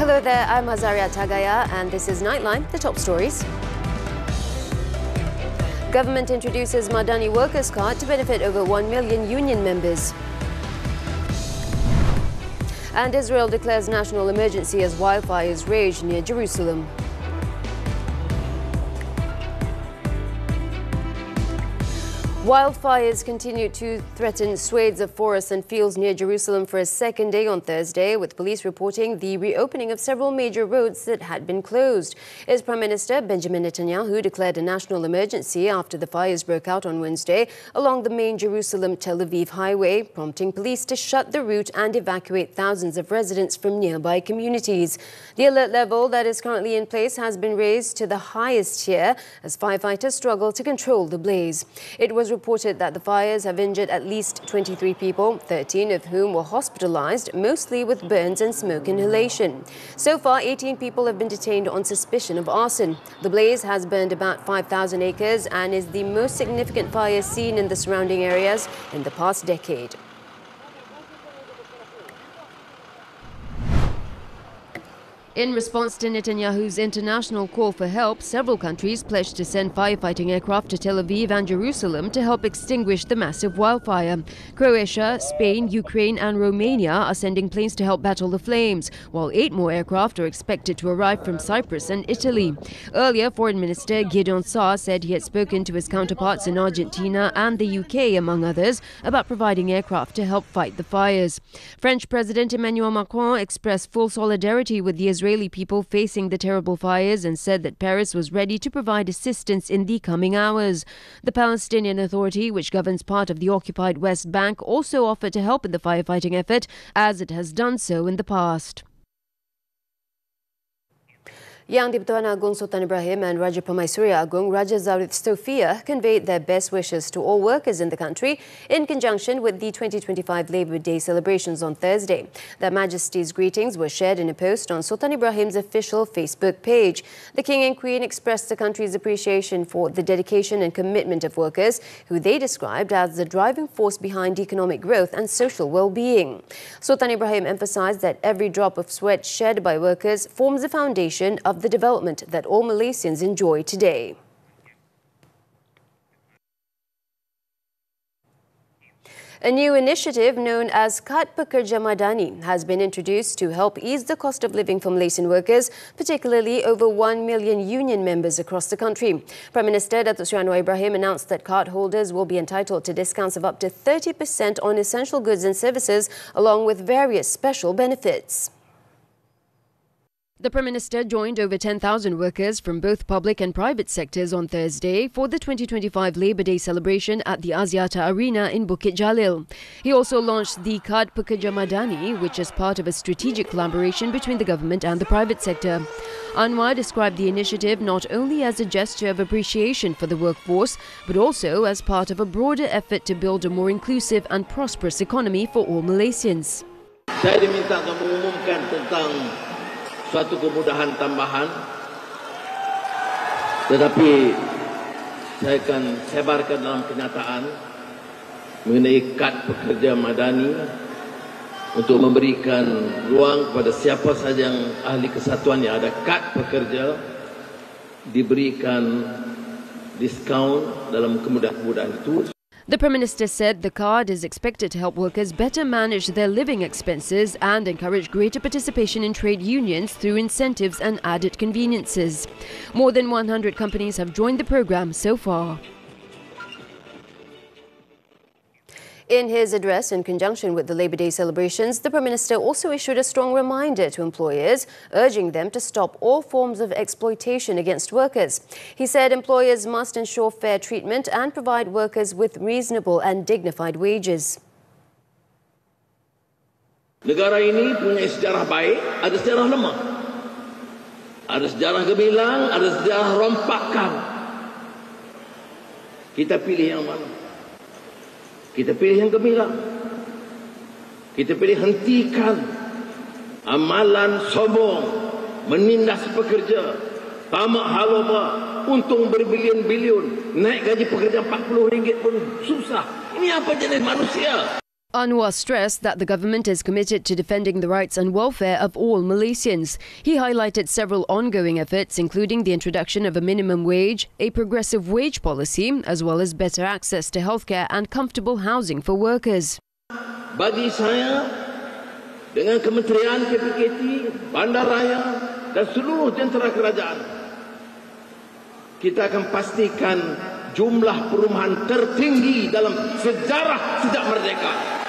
Hello there, I'm Azaria Tagaya and this is Nightline, the top stories. Government introduces Madani Workers Card to benefit over 1 million union members. And Israel declares national emergency as wildfires rage near Jerusalem. Wildfires continue to threaten swathes of forests and fields near Jerusalem for a second day on Thursday, with police reporting the reopening of several major roads that had been closed. As Prime Minister Benjamin Netanyahu declared a national emergency after the fires broke out on Wednesday along the main Jerusalem-Tel Aviv highway, prompting police to shut the route and evacuate thousands of residents from nearby communities. The alert level that is currently in place has been raised to the highest tier as firefighters struggle to control the blaze. It was reported that the fires have injured at least 23 people, 13 of whom were hospitalized, mostly with burns and smoke inhalation. So far, 18 people have been detained on suspicion of arson. The blaze has burned about 5,000 acres and is the most significant fire seen in the surrounding areas in the past decade. In response to Netanyahu's international call for help, several countries pledged to send firefighting aircraft to Tel Aviv and Jerusalem to help extinguish the massive wildfire. Croatia, Spain, Ukraine and Romania are sending planes to help battle the flames, while 8 more aircraft are expected to arrive from Cyprus and Italy. Earlier, Foreign Minister Gideon Saar said he had spoken to his counterparts in Argentina and the UK, among others, about providing aircraft to help fight the fires. French President Emmanuel Macron expressed full solidarity with the Israeli people facing the terrible fires and said that Paris was ready to provide assistance in the coming hours. The Palestinian Authority, which governs part of the occupied West Bank, also offered to help in the firefighting effort, as it has done so in the past. Yang di-Pertuan Agong Sultan Ibrahim and Raja Permaisuri Agong Raja Zarif Sofia conveyed their best wishes to all workers in the country in conjunction with the 2025 Labour Day celebrations on Thursday. Their Majesty's greetings were shared in a post on Sultan Ibrahim's official Facebook page. The King and Queen expressed the country's appreciation for the dedication and commitment of workers, who they described as the driving force behind economic growth and social well-being. Sultan Ibrahim emphasised that every drop of sweat shed by workers forms the foundation of the development that all Malaysians enjoy today. A new initiative known as Kadpuk Jamadani has been introduced to help ease the cost of living for Malaysian workers, particularly over 1 million union members across the country. Prime Minister Datuk Sri Anwar Ibrahim announced that card holders will be entitled to discounts of up to 30% on essential goods and services, along with various special benefits. The Prime Minister joined over 10,000 workers from both public and private sectors on Thursday for the 2025 Labour Day celebration at the Axiata Arena in Bukit Jalil. He also launched the Kadpuk Jamadani, which is part of a strategic collaboration between the government and the private sector. Anwar described the initiative not only as a gesture of appreciation for the workforce, but also as part of a broader effort to build a more inclusive and prosperous economy for all Malaysians. Saya diminta untuk mengumumkan tentang suatu kemudahan tambahan, tetapi saya akan sebarkan dalam kenyataan mengenai kad pekerja madani untuk memberikan ruang kepada siapa sahaja yang ahli kesatuan yang ada kad pekerja diberikan diskaun dalam kemudahan-kemudahan itu. The Prime Minister said the card is expected to help workers better manage their living expenses and encourage greater participation in trade unions through incentives and added conveniences. More than 100 companies have joined the program so far. In his address in conjunction with the Labour Day celebrations, the Prime Minister also issued a strong reminder to employers, urging them to stop all forms of exploitation against workers. He said employers must ensure fair treatment and provide workers with reasonable and dignified wages. Negara ini punya sejarah baik, ada sejarah lemah. Ada sejarah gemilang, ada sejarah rompakan. Kita pilih yang mana? Kita pilih yang gemilang. Kita pilih hentikan amalan sombong, menindas pekerja, tamak haloba, untung berbilion-bilion, naik gaji pekerja RM40 pun susah. Ini apa jenis manusia? Anwar stressed that the government is committed to defending the rights and welfare of all Malaysians. He highlighted several ongoing efforts, including the introduction of a minimum wage, a progressive wage policy, as well as better access to healthcare and comfortable housing for workers. Bagi saya, dengan Kementerian KPKT, Bandaraya dan seluruh jentera kerajaan, kita akan pastikan jumlah perumahan tertinggi dalam sejarah sejak merdeka.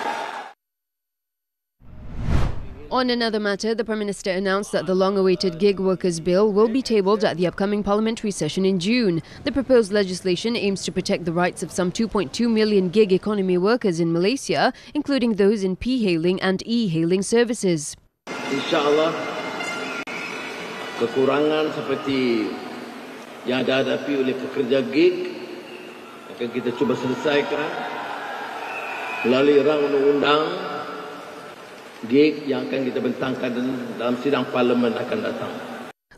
On another matter, the Prime Minister announced that the long-awaited Gig Workers Bill will be tabled at the upcoming parliamentary session in June. The proposed legislation aims to protect the rights of some 2.2 million gig economy workers in Malaysia, including those in P-hailing and E-hailing services. InsyaAllah, kekurangan seperti yang dihadapi oleh pekerja gig akan kita cuba selesaikan melalui rang undang-undang gig yang akan kita bentangkan dalam sidang parlimen akan datang.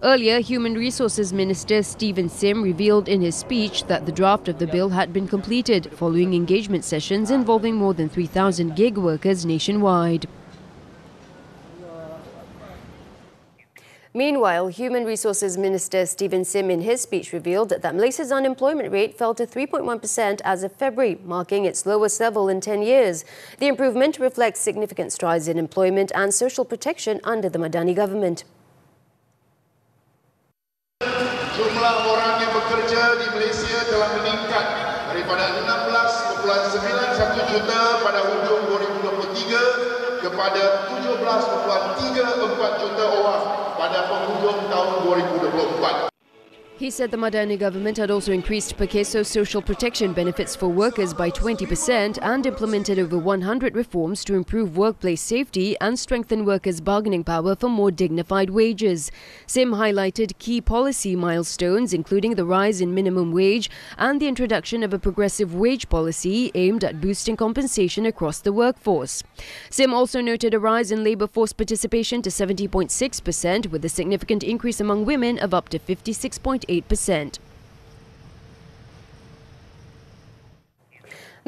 Earlier, Human Resources Minister Stephen Sim revealed in his speech that the draft of the bill had been completed following engagement sessions involving more than 3,000 gig workers nationwide. Meanwhile, Human Resources Minister Stephen Sim in his speech revealed that Malaysia's unemployment rate fell to 3.1% as of February, marking its lowest level in 10 years. The improvement reflects significant strides in employment and social protection under the Madani government. Jumlah orang yang bekerja di Malaysia telah meningkat daripada 16.91 juta pada hujung 2023 kepada 17.34 juta orang pada penghujung tahun 2024. He said the Madani government had also increased per peso social protection benefits for workers by 20% and implemented over 100 reforms to improve workplace safety and strengthen workers' bargaining power for more dignified wages. Sim highlighted key policy milestones, including the rise in minimum wage and the introduction of a progressive wage policy aimed at boosting compensation across the workforce. Sim also noted a rise in labour force participation to 70.6%, with a significant increase among women of up to 56.8%. The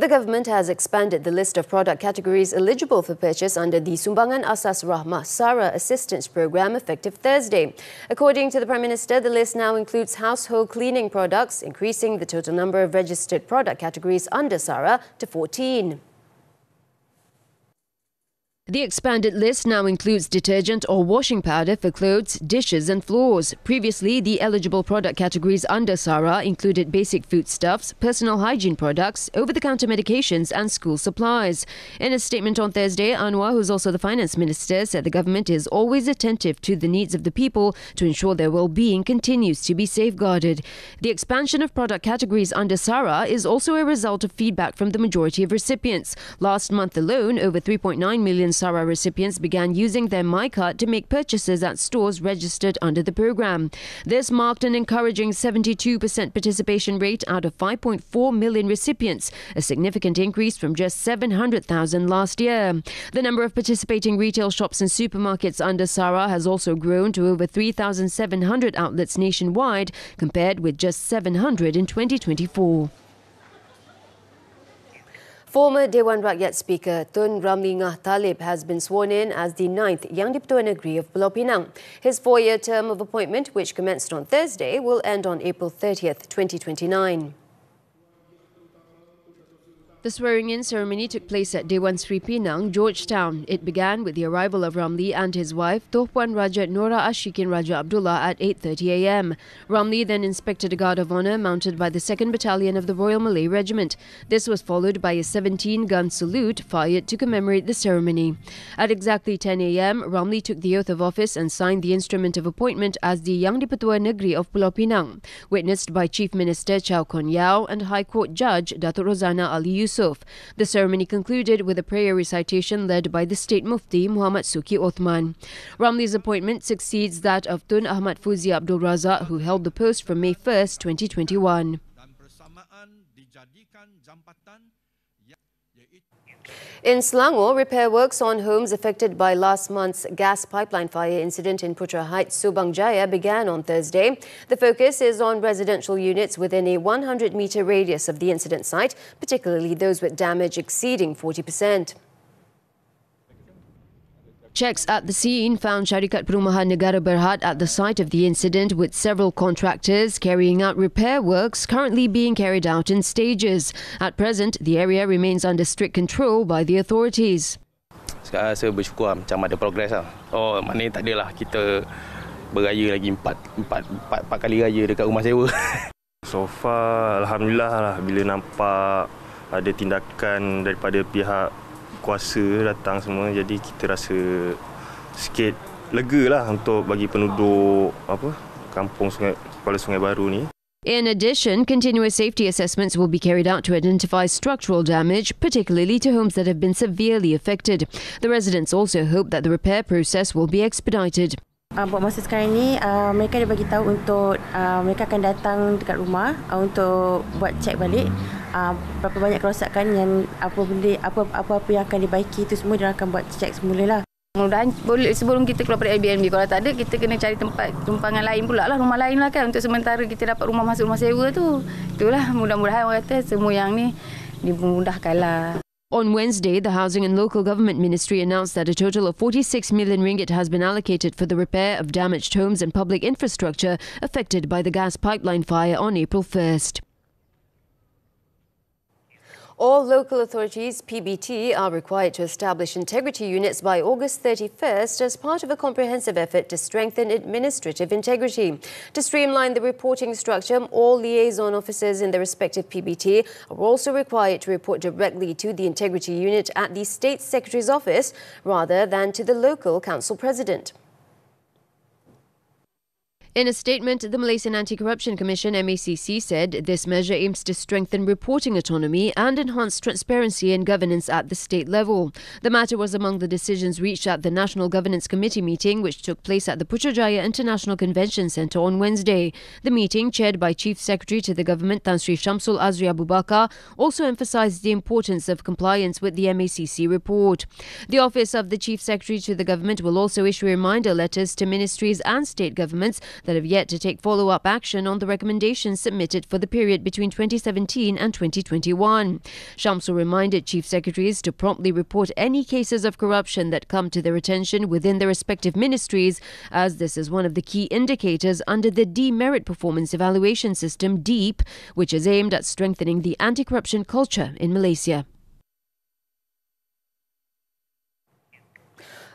government has expanded the list of product categories eligible for purchase under the Sumbangan Asas Rahmah SARA assistance program effective Thursday. According to the Prime Minister, the list now includes household cleaning products, increasing the total number of registered product categories under SARA to 14. The expanded list now includes detergent or washing powder for clothes, dishes and floors. Previously, the eligible product categories under SARA included basic foodstuffs, personal hygiene products, over-the-counter medications and school supplies. In a statement on Thursday, Anwar, who's also the Finance Minister, said the government is always attentive to the needs of the people to ensure their well-being continues to be safeguarded. The expansion of product categories under SARA is also a result of feedback from the majority of recipients. Last month alone, over 3.9 million SARA recipients began using their MyCard to make purchases at stores registered under the program. This marked an encouraging 72% participation rate out of 5.4 million recipients, a significant increase from just 700,000 last year. The number of participating retail shops and supermarkets under SARA has also grown to over 3,700 outlets nationwide, compared with just 700 in 2024. Former Dewan Rakyat Speaker Tun Ramli Ngah Talib has been sworn in as the 9th Yang di-Pertua Negeri of Pulau Pinang. His 4-year term of appointment, which commenced on Thursday, will end on April 30th, 2029. The swearing-in ceremony took place at Dewan Sri Pinang, Georgetown. It began with the arrival of Ramli and his wife, Tuan Puan Raja Nora Ashikin Raja Abdullah, at 8:30 a.m. Ramli then inspected a guard of honour mounted by the 2nd Battalion of the Royal Malay Regiment. This was followed by a 17-gun salute fired to commemorate the ceremony. At exactly 10 a.m, Ramli took the oath of office and signed the instrument of appointment as the Yang di-Pertua Negeri of Pulau Pinang, witnessed by Chief Minister Chow Kon Yeow and High Court Judge Datuk Rozana Ali Yusof. The ceremony concluded with a prayer recitation led by the State Mufti Muhammad Suki Othman. Ramli's appointment succeeds that of Tun Ahmad Fuzi Abdul Razak, who held the post from May 1st, 2021. In Selangor, repair works on homes affected by last month's gas pipeline fire incident in Putra Heights, Subang Jaya began on Thursday. The focus is on residential units within a 100-metre radius of the incident site, particularly those with damage exceeding 40%. Checks at the scene found Syarikat Perumahan Negara Berhad at the site of the incident, with several contractors carrying out repair works currently being carried out in stages. At present, the area remains under strict control by the authorities. Sekarang saya bersyukur macam ada progres lah. Oh, maknanya tak adalah kita beraya lagi empat kali raya dekat rumah sewa. So far, Alhamdulillah lah bila nampak ada tindakan daripada pihak kuasa datang semua, jadi kita rasa sikit lega lah untuk bagi penduduk kampung Kepala Sungai Baru ni. In addition, continuous safety assessments will be carried out to identify structural damage, particularly to homes that have been severely affected. The residents also hope that the repair process will be expedited. Buat masa sekarang ni, mereka dah bagi tahu untuk mereka akan datang dekat rumah untuk buat cek balik berapa banyak kerosakan yang apa-apa yang akan dibaiki, itu semua dia akan buat cek semula lah. Mudah-mudahan boleh sebelum kita keluar dari Airbnb. Kalau tak ada, kita kena cari tempat tumpangan lain pula lah, rumah lain lah kan, untuk sementara kita dapat rumah masuk rumah sewa tu. Itulah, mudah-mudahan orang kata semua yang ni dimudahkan lah. On Wednesday, the Housing and Local Government Ministry announced that a total of 46 million ringgit has been allocated for the repair of damaged homes and public infrastructure affected by the gas pipeline fire on April 1st. All local authorities, PBT, are required to establish integrity units by August 31st as part of a comprehensive effort to strengthen administrative integrity. To streamline the reporting structure, all liaison officers in the respective PBT are also required to report directly to the integrity unit at the State Secretary's office rather than to the local council president. In a statement, the Malaysian Anti-Corruption Commission (MACC) said this measure aims to strengthen reporting autonomy and enhance transparency and governance at the state level. The matter was among the decisions reached at the National Governance Committee meeting, which took place at the Putrajaya International Convention Centre on Wednesday. The meeting, chaired by Chief Secretary to the Government Tansri Azaria Abu Bakar, also emphasised the importance of compliance with the MACC report. The Office of the Chief Secretary to the Government will also issue reminder letters to ministries and state governments that have yet to take follow-up action on the recommendations submitted for the period between 2017 and 2021. Shamsul reminded Chief Secretaries to promptly report any cases of corruption that come to their attention within their respective ministries, as this is one of the key indicators under the Demerit Performance Evaluation System, DEEP, which is aimed at strengthening the anti-corruption culture in Malaysia.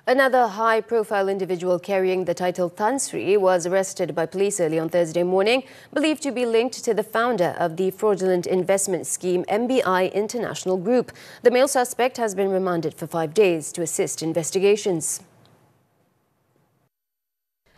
Another high-profile individual carrying the title Tansri was arrested by police early on Thursday morning, believed to be linked to the founder of the fraudulent investment scheme MBI International Group. The male suspect has been remanded for 5 days to assist investigations.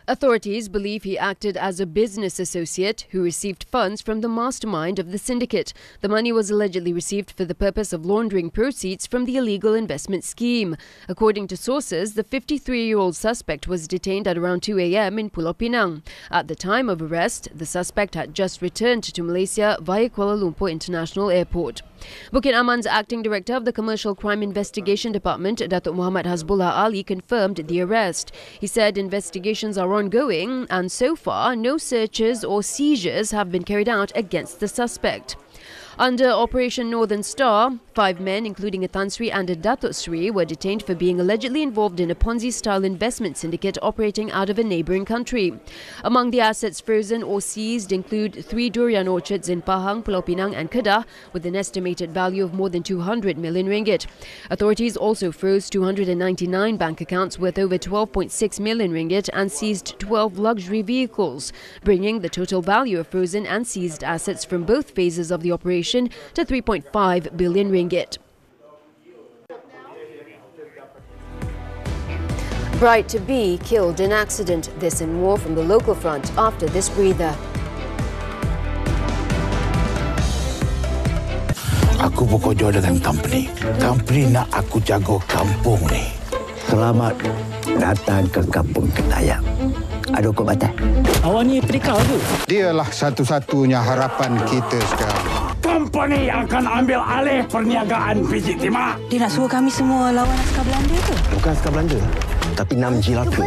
Authorities believe he acted as a business associate who received funds from the mastermind of the syndicate. The money was allegedly received for the purpose of laundering proceeds from the illegal investment scheme. According to sources, the 53-year-old suspect was detained at around 2 a.m. in Pulau Pinang. At the time of arrest, the suspect had just returned to Malaysia via Kuala Lumpur International Airport. Bukit Aman's acting director of the Commercial Crime Investigation Department, Datuk Muhammad Hasbullah Ali, confirmed the arrest. He said investigations are ongoing and so far no searches or seizures have been carried out against the suspect. Under Operation Northern Star, 5 men, including a Tansri and a Datuk Sri, were detained for being allegedly involved in a Ponzi-style investment syndicate operating out of a neighbouring country. Among the assets frozen or seized include 3 durian orchards in Pahang, Pulau Pinang and Kedah, with an estimated value of more than 200 million ringgit. Authorities also froze 299 bank accounts worth over 12.6 million ringgit and seized 12 luxury vehicles, bringing the total value of frozen and seized assets from both phases of the operation to 3.5 billion ringgit. Bride to be killed in accident. This and more from the local front after this breather. Aku bekerja dengan company. Company nak aku jaga kampung ni. Selamat datang ke kampung Kadaya. Ada kau batas. Awak ni perikau tu? Dialah satu-satunya harapan kita sekarang. Company akan ambil alih perniagaan biji timah. Dia nak suruh kami semua lawan askar Belanda ke? Bukan askar Belanda, tapi 6 jilaka.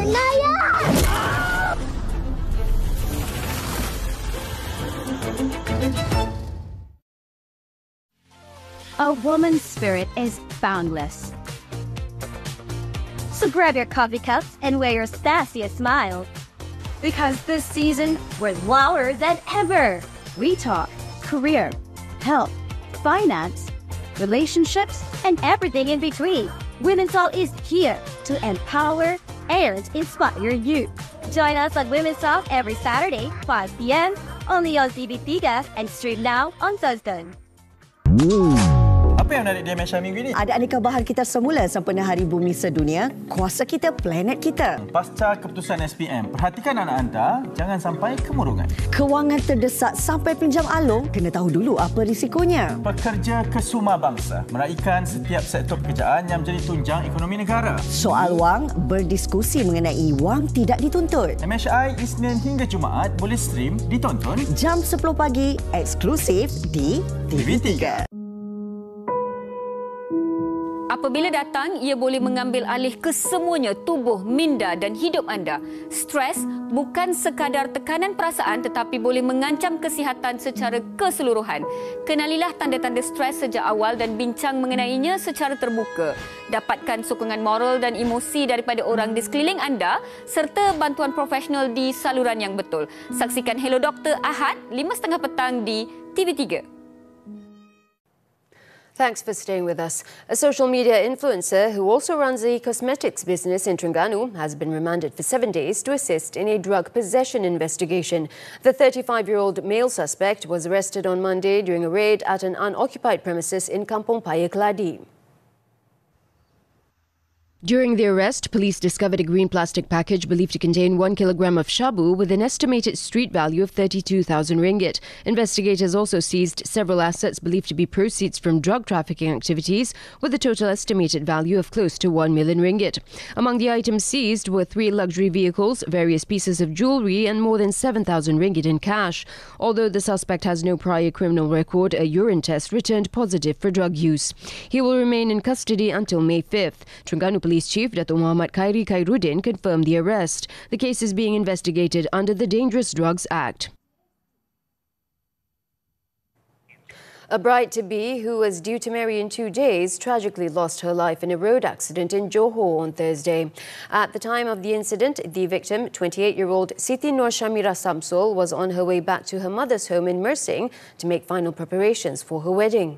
A woman's spirit is boundless. So grab your coffee cups and wear your sassiest smile. Because this season, we're louder than ever. We talk career, health, finance, relationships, and everything in between. Women's Talk is here to empower and inspire you. Join us on Women's Talk every Saturday, 5 p.m. only on TV3 and stream now on Sultans. Apa yang menarik Dimensia minggu ini? Ada aneka bahan kita semula sempena Hari Bumi Sedunia, kuasa kita, planet kita. Pasca keputusan SPM, perhatikan anak anda, jangan sampai kemurungan. Kewangan terdesak sampai pinjam alung, kena tahu dulu apa risikonya. Pekerja kesuma bangsa, meraihkan setiap sektor pekerjaan yang menjadi tunjang ekonomi negara. Soal wang, berdiskusi mengenai wang tidak dituntut. MSI Isnin hingga Jumaat boleh stream, ditonton jam 10 pagi, eksklusif di TV3. Apabila datang, ia boleh mengambil alih kesemuanya tubuh, minda dan hidup anda. Stres bukan sekadar tekanan perasaan tetapi boleh mengancam kesihatan secara keseluruhan. Kenalilah tanda-tanda stres sejak awal dan bincang mengenainya secara terbuka. Dapatkan sokongan moral dan emosi daripada orang di sekeliling anda serta bantuan profesional di saluran yang betul. Saksikan Hello Doktor Ahad 5.30 petang di TV3. Thanks for staying with us. A social media influencer who also runs a cosmetics business in Terengganu has been remanded for 7 days to assist in a drug possession investigation. The 35-year-old male suspect was arrested on Monday during a raid at an unoccupied premises in Kampong Paya, Keladi. During the arrest, police discovered a green plastic package believed to contain 1 kilogram of shabu with an estimated street value of 32,000 ringgit. Investigators also seized several assets believed to be proceeds from drug trafficking activities with a total estimated value of close to 1 million ringgit. Among the items seized were 3 luxury vehicles, various pieces of jewellery and more than 7,000 ringgit in cash. Although the suspect has no prior criminal record, a urine test returned positive for drug use. He will remain in custody until May 5th. Terengganu Police Chief Datuk Muhammad Khairi Khairuddin confirmed the arrest. The case is being investigated under the Dangerous Drugs Act. A bride-to-be who was due to marry in 2 days tragically lost her life in a road accident in Johor on Thursday. At the time of the incident, the victim, 28-year-old Siti Nur Shamira Samsul, was on her way back to her mother's home in Mersing to make final preparations for her wedding.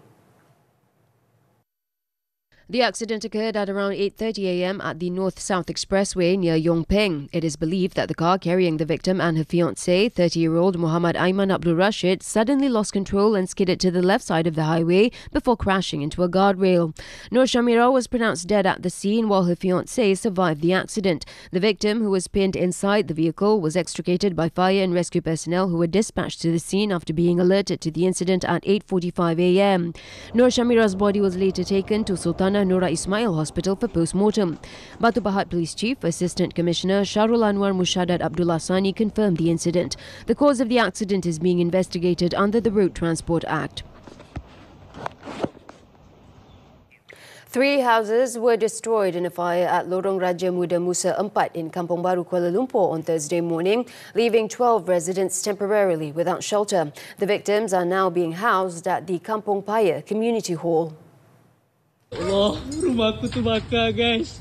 The accident occurred at around 8:30 a.m. at the North-South Expressway near Yong Peng. It is believed that the car carrying the victim and her fiancé, 30-year-old Muhammad Aiman Abdul Rashid, suddenly lost control and skidded to the left side of the highway before crashing into a guardrail. Nur Shamira was pronounced dead at the scene while her fiancé survived the accident. The victim, who was pinned inside the vehicle, was extricated by fire and rescue personnel who were dispatched to the scene after being alerted to the incident at 8:45 a.m. Nur Shamira's body was later taken to Sultans Nora Ismail Hospital for post-mortem. Batu Pahat Police Chief Assistant Commissioner Sharul Anwar Mushaddad Abdullah Sani confirmed the incident. The cause of the accident is being investigated under the Road Transport Act. 3 houses were destroyed in a fire at Lorong Raja Muda Musa 4 in Kampong Baru, Kuala Lumpur on Thursday morning, leaving 12 residents temporarily without shelter. The victims are now being housed at the Kampong Paya Community Hall. Allah, rumahku terbakar, guys.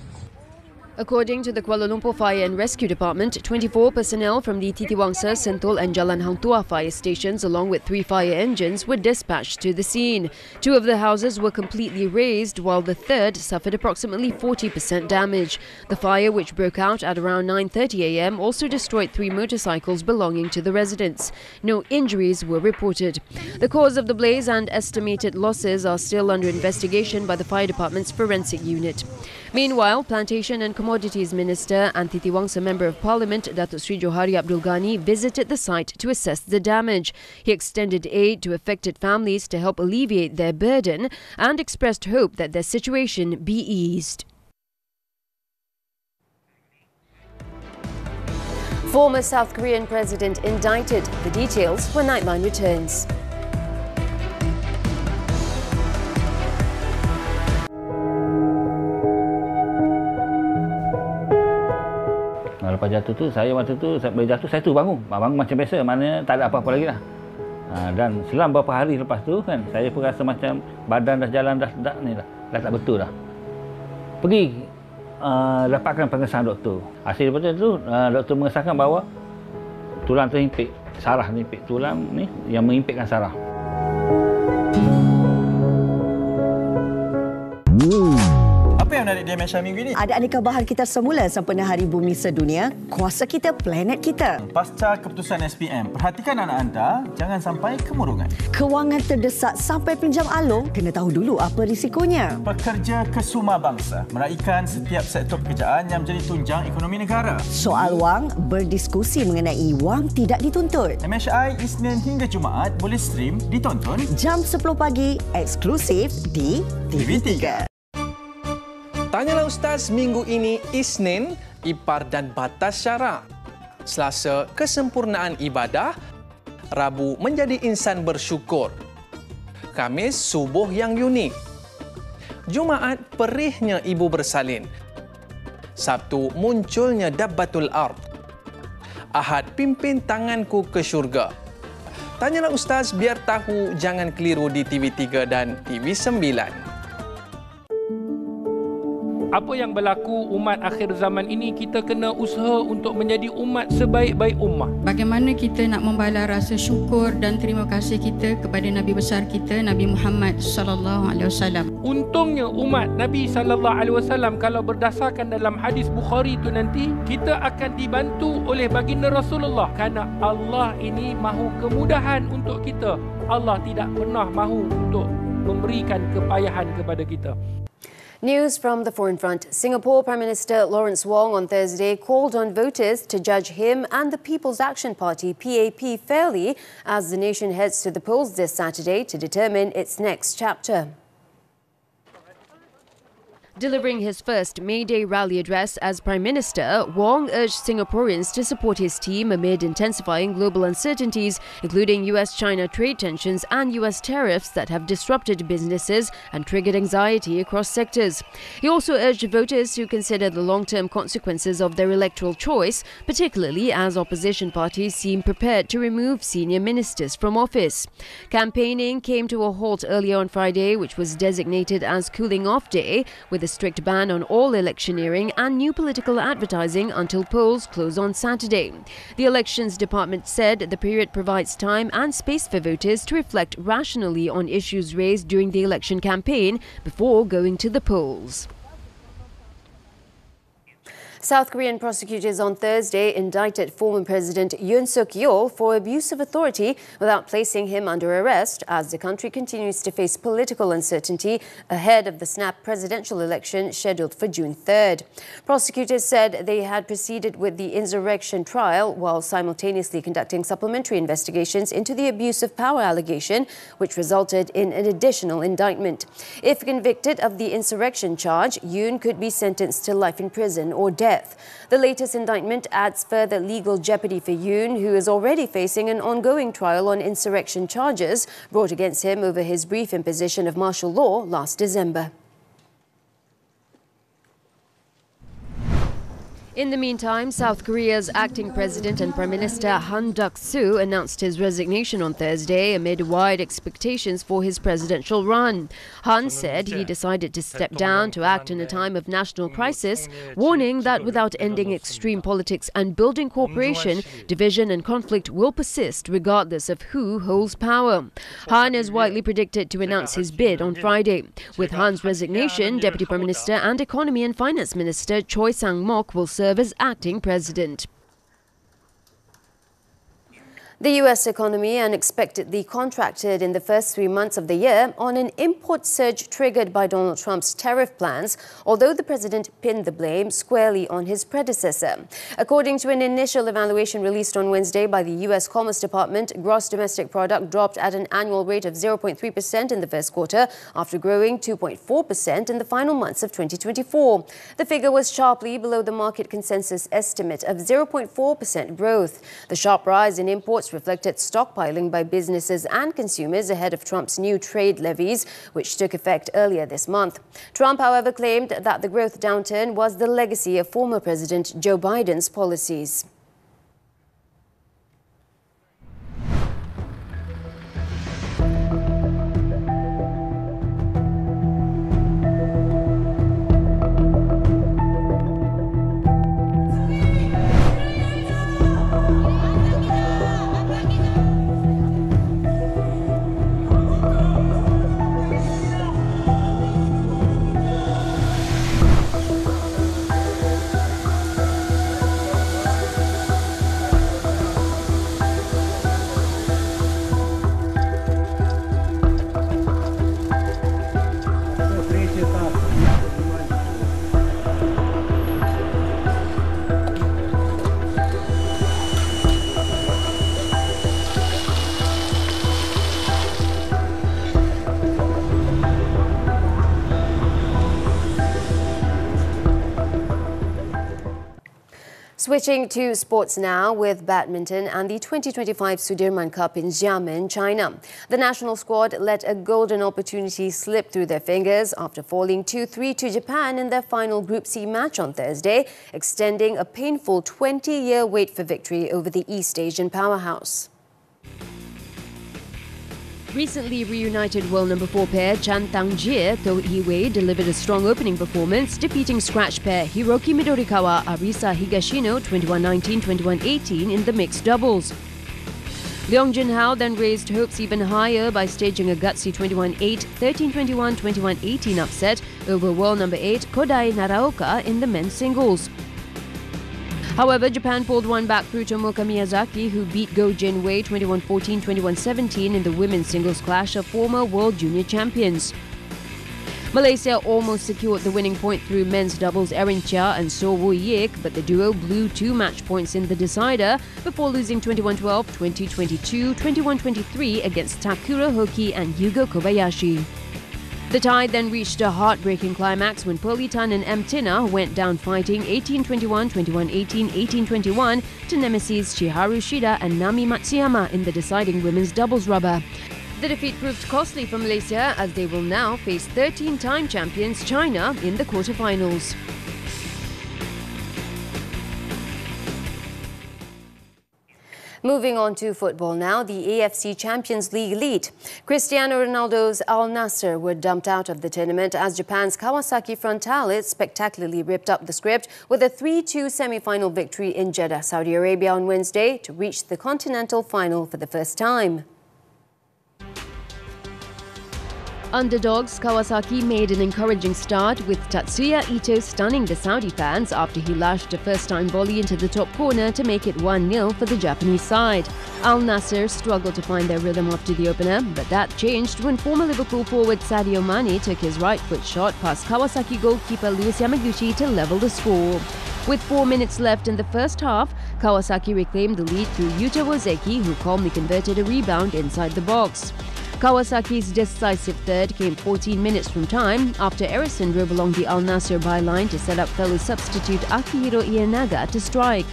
According to the Kuala Lumpur Fire and Rescue Department, 24 personnel from the Titiwangsa, Sentul and Jalan Hang Tuah fire stations along with 3 fire engines were dispatched to the scene. 2 of the houses were completely razed while the third suffered approximately 40% damage. The fire, which broke out at around 9:30 a.m, also destroyed 3 motorcycles belonging to the residents. No injuries were reported. The cause of the blaze and estimated losses are still under investigation by the Fire Department's forensic unit. Meanwhile, Plantation and Commodities Minister and Titiwangsa Member of Parliament Datuk Sri Johari Abdul Ghani visited the site to assess the damage. He extended aid to affected families to help alleviate their burden and expressed hope that their situation be eased. Former South Korean president indicted. The details when Nightline returns. Lepas jatuh tu, saya waktu tu, bila jatuh saya tu bangun macam biasa, maknanya tak ada apa-apa lagi dah. Dan selang beberapa hari lepas tu kan, saya pun rasa macam badan dah jalan dah tak betul dah. Pergi dapatkan pengesahan doktor. Hasil daripada itu, doktor mengesahkan bahawa tulang terhimpit, saraf terhimpit, tulang ni yang mengimpitkan saraf. Apa yang menarik di Malaysia minggu ini? Ada aneka bahan kita semula sempena Hari Bumi Sedunia, kuasa kita, planet kita. Pasca keputusan SPM, perhatikan anak anda jangan sampai kemurungan. Kewangan terdesak sampai pinjam alung, kena tahu dulu apa risikonya. Pekerja kesuma bangsa meraikan setiap sektor pekerjaan yang menjadi tunjang ekonomi negara. Soal wang, berdiskusi mengenai wang tidak dituntut. MHI Isnin hingga Jumaat boleh stream ditonton jam 10 pagi eksklusif di TV3. Tanyalah Ustaz minggu ini Isnin, ipar dan batas syarak. Selasa, kesempurnaan ibadah. Rabu, menjadi insan bersyukur. Khamis, subuh yang unik. Jumaat, perihnya ibu bersalin. Sabtu, munculnya dabbatul ard. Ahad, pimpin tanganku ke syurga. Tanyalah Ustaz biar tahu, jangan keliru di TV3 dan TV9. Apa yang berlaku umat akhir zaman ini, kita kena usaha untuk menjadi umat sebaik-baik ummah. Bagaimana kita nak membalas rasa syukur dan terima kasih kita kepada Nabi besar kita, Nabi Muhammad sallallahu alaihi wasallam. Untungnya umat Nabi sallallahu alaihi wasallam, kalau berdasarkan dalam hadis Bukhari itu nanti, kita akan dibantu oleh baginda Rasulullah kerana Allah ini mahu kemudahan untuk kita. Allah tidak pernah mahu untuk memberikan kepayahan kepada kita. News from the foreign front. Singapore Prime Minister Lawrence Wong on Thursday called on voters to judge him and the People's Action Party, PAP, fairly as the nation heads to the polls this Saturday to determine its next chapter. Delivering his first May Day rally address as Prime Minister, Wong urged Singaporeans to support his team amid intensifying global uncertainties, including US-China trade tensions and US tariffs that have disrupted businesses and triggered anxiety across sectors. He also urged voters to consider the long-term consequences of their electoral choice, particularly as opposition parties seem prepared to remove senior ministers from office. Campaigning came to a halt earlier on Friday, which was designated as cooling-off day, with a strict ban on all electioneering and new political advertising until polls close on Saturday. The Elections Department said the period provides time and space for voters to reflect rationally on issues raised during the election campaign before going to the polls. South Korean prosecutors on Thursday indicted former President Yoon Suk-yeol for abuse of authority without placing him under arrest as the country continues to face political uncertainty ahead of the snap presidential election scheduled for June 3rd. Prosecutors said they had proceeded with the insurrection trial while simultaneously conducting supplementary investigations into the abuse of power allegation, which resulted in an additional indictment. If convicted of the insurrection charge, Yoon could be sentenced to life in prison or death. The latest indictment adds further legal jeopardy for Yoon, who is already facing an ongoing trial on insurrection charges brought against him over his brief imposition of martial law last December. In the meantime, South Korea's acting president and Prime Minister Han Duck-soo announced his resignation on Thursday amid wide expectations for his presidential run. Han said he decided to step down to act in a time of national crisis, warning that without ending extreme politics and building cooperation, division and conflict will persist regardless of who holds power. Han is widely predicted to announce his bid on Friday. With Han's resignation, Deputy Prime Minister and Economy and Finance Minister Choi Sang-mok will serve as acting president. The US economy unexpectedly contracted in the first 3 months of the year on an import surge triggered by Donald Trump's tariff plans, although the president pinned the blame squarely on his predecessor. According to an initial evaluation released on Wednesday by the US Commerce Department, gross domestic product dropped at an annual rate of 0.3% in the first quarter after growing 2.4% in the final months of 2024. The figure was sharply below the market consensus estimate of 0.4% growth. The sharp rise in imports reflected stockpiling by businesses and consumers ahead of Trump's new trade levies, which took effect earlier this month. Trump, however, claimed that the growth downturn was the legacy of former President Joe Biden's policies. Switching to sports now with badminton and the 2025 Sudman Cup in Xiamen, China. The national squad let a golden opportunity slip through their fingers after falling 2-3 to Japan in their final Group C match on Thursday, extending a painful 20-year wait for victory over the East Asian powerhouse. Recently reunited world number 4 pair Chan Tangjie Toh Hiwei delivered a strong opening performance, defeating scratch pair Hiroki Midorikawa Arisa Higashino 21-19, 21-18 in the mixed doubles. Leong Junhao then raised hopes even higher by staging a gutsy 21-8, 13-21, 21-18 upset over world number 8 Kodai Naraoka in the men's singles. However, Japan pulled one back through Tomoka Miyazaki, who beat Go Jinwei 21-14, 21-17 in the women's singles clash of former world junior champions. Malaysia almost secured the winning point through men's doubles Erin Chia and So Woo Yik, but the duo blew 2 match points in the decider before losing 21-12, 20-22, 21-23 against Takura Hoki and Yugo Kobayashi. The tie then reached a heartbreaking climax when Politan and M. Tina went down fighting 18-21, 21-18, 18-21 to nemesis Chiharu Shida and Nami Matsuyama in the deciding women's doubles rubber. The defeat proved costly for Malaysia as they will now face 13-time champions China in the quarterfinals. Moving on to football now, the AFC Champions League elite. Cristiano Ronaldo's Al Naser were dumped out of the tournament as Japan's Kawasaki Frontale spectacularly ripped up the script with a 3-2 semi-final victory in Jeddah, Saudi Arabia on Wednesday to reach the continental final for the first time. Underdogs Kawasaki made an encouraging start with Tatsuya Ito stunning the Saudi fans after he lashed a first-time volley into the top corner to make it 1-0 for the Japanese side. Al Naser struggled to find their rhythm after the opener, but that changed when former Liverpool forward Sadio Mane took his right foot shot past Kawasaki goalkeeper Luis Yamaguchi to level the score. With 4 minutes left in the first half, Kawasaki reclaimed the lead through Yuta Wozeki, who calmly converted a rebound inside the box. Kawasaki's decisive third came 14 minutes from time after Erison drove along the Al Naser byline to set up fellow substitute Akihiro Ienaga to strike.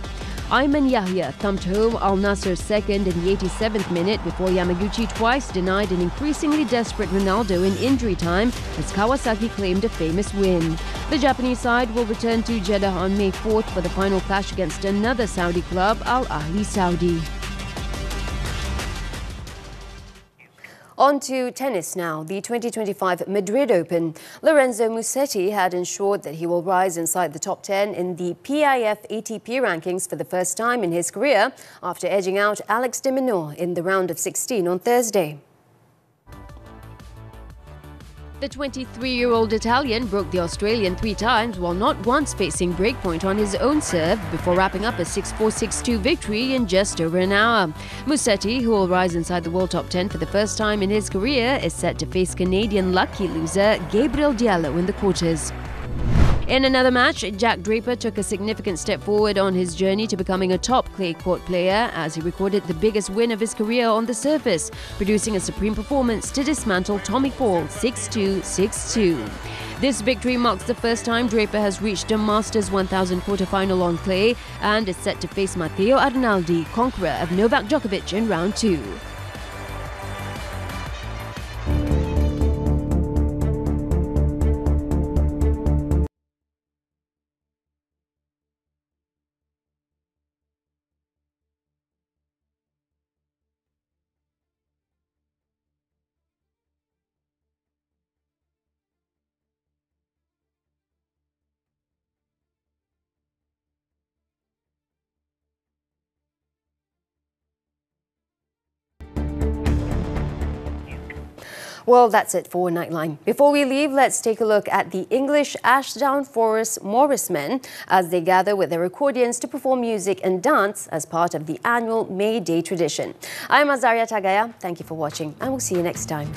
Ayman Yahya thumped home Al Naser's second in the 87th minute before Yamaguchi twice denied an increasingly desperate Ronaldo in injury time as Kawasaki claimed a famous win. The Japanese side will return to Jeddah on May 4th for the final clash against another Saudi club, Al Ahli Saudi. On to tennis now, the 2025 Madrid Open. Lorenzo Musetti had ensured that he will rise inside the top 10 in the PIF ATP rankings for the first time in his career after edging out Alex de Minaur in the round of 16 on Thursday. The 23-year-old Italian broke the Australian 3 times while not once facing breakpoint on his own serve before wrapping up a 6-4, 6-2 victory in just over an hour. Musetti, who will rise inside the world top 10 for the first time in his career, is set to face Canadian lucky loser Gabriel Diallo in the quarters. In another match, Jack Draper took a significant step forward on his journey to becoming a top clay court player as he recorded the biggest win of his career on the surface, producing a supreme performance to dismantle Tommy Paul 6-2, 6-2. This victory marks the first time Draper has reached a Masters 1000 quarterfinal on clay and is set to face Matteo Arnaldi, conqueror of Novak Djokovic in round 2. Well, that's it for Nightline. Before we leave, let's take a look at the English Ashdown Forest Morrismen as they gather with their accordions to perform music and dance as part of the annual May Day tradition. I'm Azaria Tagaya. Thank you for watching and we'll see you next time.